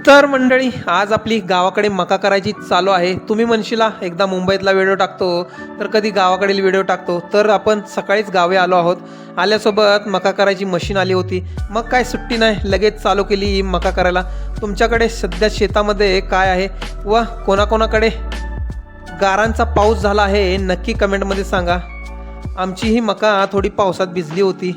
तर मंडळी आज आपली गावाकडे मका करायची चालू आहे. तुम्ही म्हणशीला एकदा मुंबईतला व्हिडिओ टाकतो तर कधी गावाकडील व्हिडिओ टाकतो. तर आपण सकाळीच गावी आलो आहोत. आल्यासोबत मका करायची मशीन आली होती. मग काय सुट्टी नाही, लगेच चालू केली मका करायला. तुमच्याकडे सध्या शेतामध्ये काय आहे व कोणाकोणाकडे गारांचा पाऊस झाला आहे नक्की कमेंटमध्ये सांगा. आमची ही मका थोडी पावसात भिजली होती.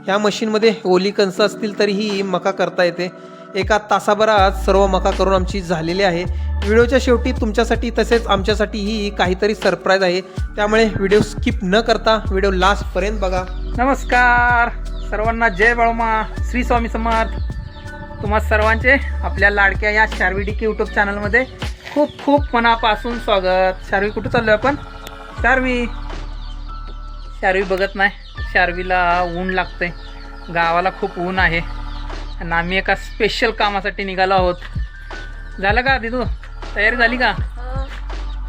ह्या मशीनमध्ये ओली कणसं असतील तरीही मका करता येते. एका तासाभरात सर्व मका करून आमची झालेली आहे. व्हिडिओच्या शेवटी तुमच्यासाठी तसेच आमच्यासाठीही काहीतरी सरप्राईज आहे, त्यामुळे व्हिडिओ स्किप न करता व्हिडिओ लास्टपर्यंत बघा. नमस्कार सर्वांना, जय बाळमा, श्री स्वामी समर्थ. तुम्हा सर्वांचे आपल्या लाडक्या या शार्वी DK यूट्यूब चॅनलमध्ये खूप खूप मनापासून स्वागत. शार्वी कुठं चाललो आपण? शार्वी बघत नाही. शार्वीला ऊन लागतंय, गावाला खूप ऊन आहे आणि आम्ही एका स्पेशल कामासाठी निघालो आहोत. झालं का दिदू, तयारी झाली का?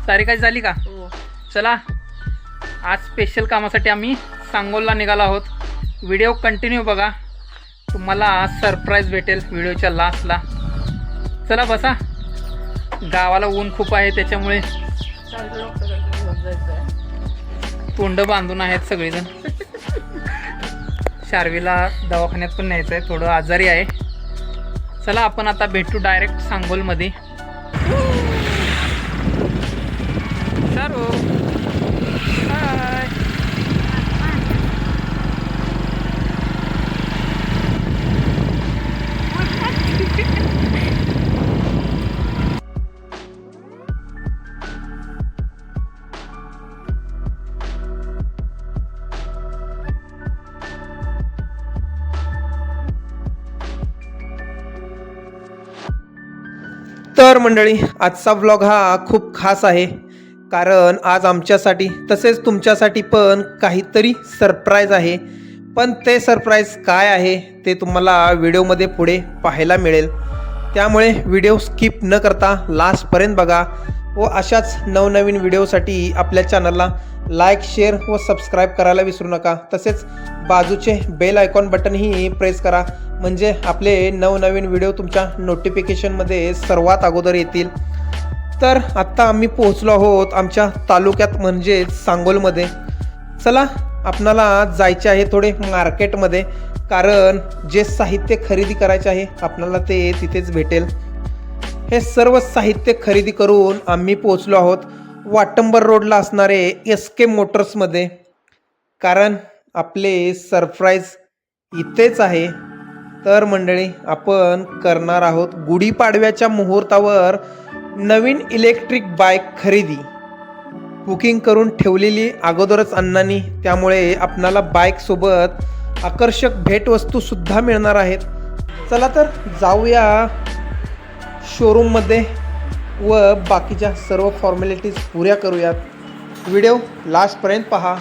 सारी काही झाली का? चला, आज स्पेशल कामासाठी आम्ही सांगोलला निघालो आहोत. व्हिडिओ कंटिन्यू बघा, तुम्हाला सरप्राईज भेटेल व्हिडिओच्या लास्टला. चला बसा, गावाला ऊन खूप आहे त्याच्यामुळे तोंड बांधून आहेत सगळेजण. शार्वीला दवाखान्यात पण न्यायचं आहे, थोडं आजारी आहे. चला आपण आता भेटू डायरेक्ट सांगोलमध्ये. शारू हाय. तर मंडळी आजचा व्लॉग हा खूप खास आहे, कारण आज आमच्यासाठी तसेच तुमच्यासाठी पण काहीतरी सरप्राईज आहे. पण ते सरप्राईज काय आहे ते तुम्हाला व्हिडिओमध्ये पुढे पाहायला मिळेल, त्यामुळे व्हिडिओ स्किप न करता लास्टपर्यंत बघा. व अशाच नवनवीन व्हिडिओसाठी आपल्या चॅनलला लाईक, शेअर व सबस्क्राईब करायला विसरू नका. तसेच बाजूचे बेल आयकॉन बटनही प्रेस करा, म्हणजे आपले नवनवीन व्हिडिओ तुमच्या नोटिफिकेशनमध्ये सर्वात अगोदर येतील. तर आत्ता आम्ही पोहोचलो आहोत आमच्या तालुक्यात म्हणजेच सांगोलमध्ये. चला, आपणाला जायचे आहे थोडे मार्केटमध्ये, कारण जे साहित्य खरेदी करायचे आहे आपणाला ते तिथेच भेटेल. हे सर्व साहित्य खरेदी करून आम्ही पोहोचलो आहोत वाटंबर रोडला असणारे SK मोटर्समध्ये, कारण आपले सरप्राईज इथेच आहे. तर मंडळी आपण करणार आहोत गुढीपाडव्याच्या मुहूर्तावर नवीन इलेक्ट्रिक बाईक खरेदी. बुकिंग करून ठेवलेली अगोदरच अण्णांनी, त्यामुळे आपणाला बाईकसोबत आकर्षक भेटवस्तूसुद्धा मिळणार आहेत. चला तर जाऊया शोरूममध्ये व बाकीच्या सर्व फॉर्मॅलिटीज पुऱ्या करूयात. व्हिडिओ लास्टपर्यंत पहा.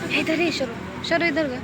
हे धरे शरू शर्व इधर का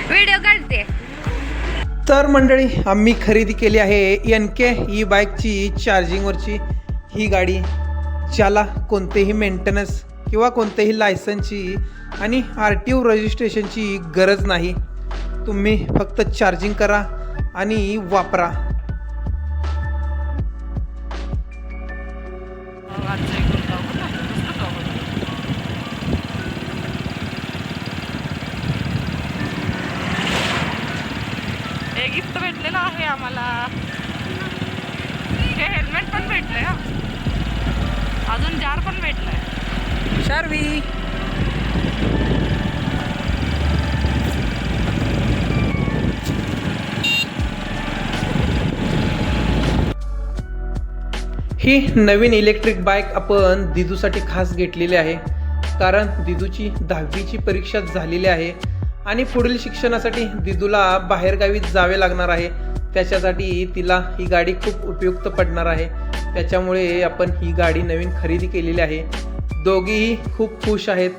व्हिडिओ काढते. तर मंडळी आम्ही खरेदी केली आहे NK ई बाईकची चार्जिंगवरची ही गाडी, ज्याला कोणतेही मेंटेनन्स किंवा कोणतेही लायसन्सची आणि RTO रजिस्ट्रेशनची गरज नाही. तुम्ही फक्त चार्जिंग करा आणि वापरा. हे गिफ्ट भेटलेलं आहे आम्हाला. हे हेल्मेट पण भेटलंय हा. अजून जार पण भेटलाय. शार्वी ही नवीन इलेक्ट्रिक बाईक आपण दिदूसाठी खास घेतलेली आहे, कारण दिदूची 10वीची परीक्षा झालेली आहे आणि पुढील शिक्षणासाठी दिदूला बाहेरगावी जावे लागणार आहे. त्याच्यासाठी तिला ही गाडी खूप उपयुक्त पडणार आहे. त्याच्यामुळे आपण ही गाडी नवीन खरेदी केलेली आहे. दोघीही खूप खुश आहेत.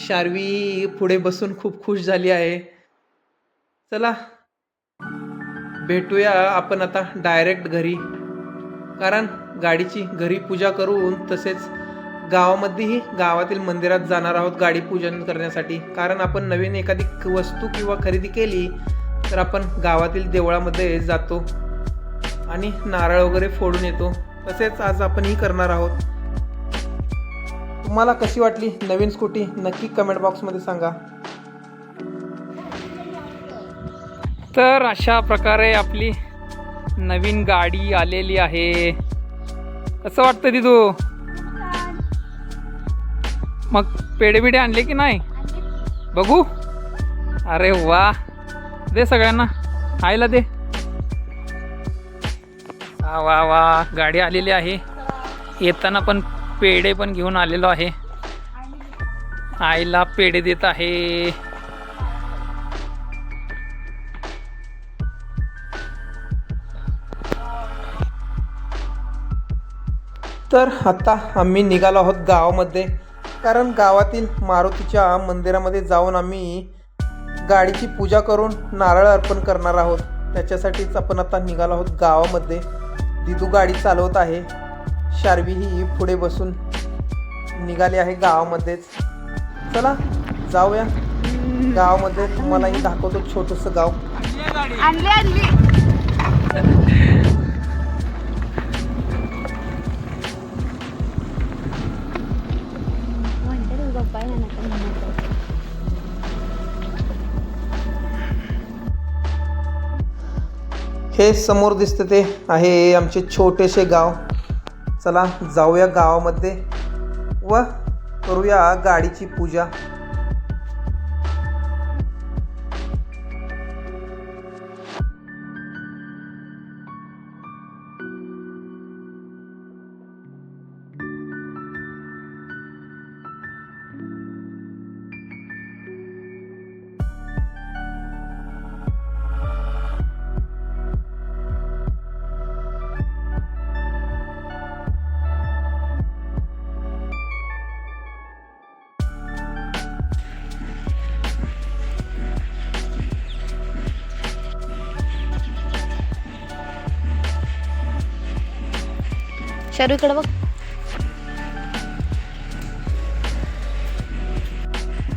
शार्वी पुढे बसून खूप खुश झाली आहे. चला भेटूया आपण आता डायरेक्ट घरी, कारण गाडीची घरी पूजा करून तसेच गावामध्येही गावातील मंदिरात जाणार आहोत गाडी पूजन करण्यासाठी. कारण आपण नवीन एखादी वस्तू किंवा खरेदी केली तर आपण गावातील देवळामध्ये जातो आणि नारळ वगैरे फोडून येतो. तसेच आज आपण ही करणार आहोत. तुम्हाला कशी वाटली नवीन स्कूटी नक्की कमेंट बॉक्समध्ये सांगा. तर अशा प्रकारे आपली नवीन गाडी आलेली आहे. कसं वाटतं दिदू? मग पेढे बिडे आणले की नाही? बघू. अरे वा, दे सगळ्यांना, आईला दे. वा वा वा, गाडी आलेली आहे. येताना पण पेढे पण घेऊन आलेलो आहे. आईला पेढे देत आहे. तर आता आम्ही निघालो आहोत गावामध्ये, कारण गावातील मारुतीच्या मंदिरामध्ये जाऊन आम्ही गाडीची पूजा करून नारळ अर्पण करणार आहोत. त्याच्यासाठीच आपण आता निघालो आहोत गावामध्ये. दिदू गाडी चालवत आहे, शार्वी ही पुढे बसून निघाली आहे गावामध्येच. चला जाऊया गावामध्ये, तुम्हालाही दाखवतो छोटंसं गाव. आणली आणली. हे समोर दिसते ते आहे आमचे छोटेसे गाव. चला जाऊया गावामध्ये व करूया गाडीची पूजा. शारू इकडे बघ.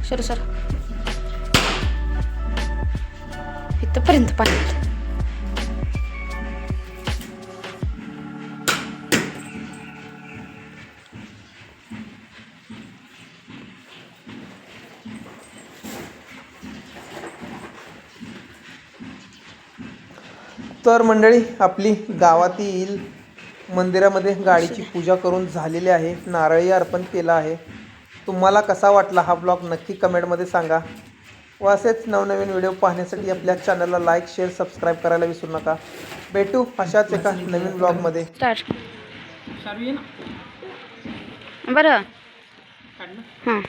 शारू सर इथपर्यंत पाणी. तर मंडळी, आपली गावातील मंदिरामध्ये गाडीची पूजा करून झालेली आहे. नारळी अर्पण केलं आहे. तुम्हाला कसा वाटला हा ब्लॉग नक्की कमेंटमध्ये सांगा. व असेच नवनवीन व्हिडिओ पाहण्यासाठी आपल्या चॅनलला लाईक, शेअर, सबस्क्राईब करायला विसरू नका. भेटू अशाच एका नवीन ब्लॉगमध्ये. स्टार्ट. शार्वी ये ना बरं काढ ना. हां.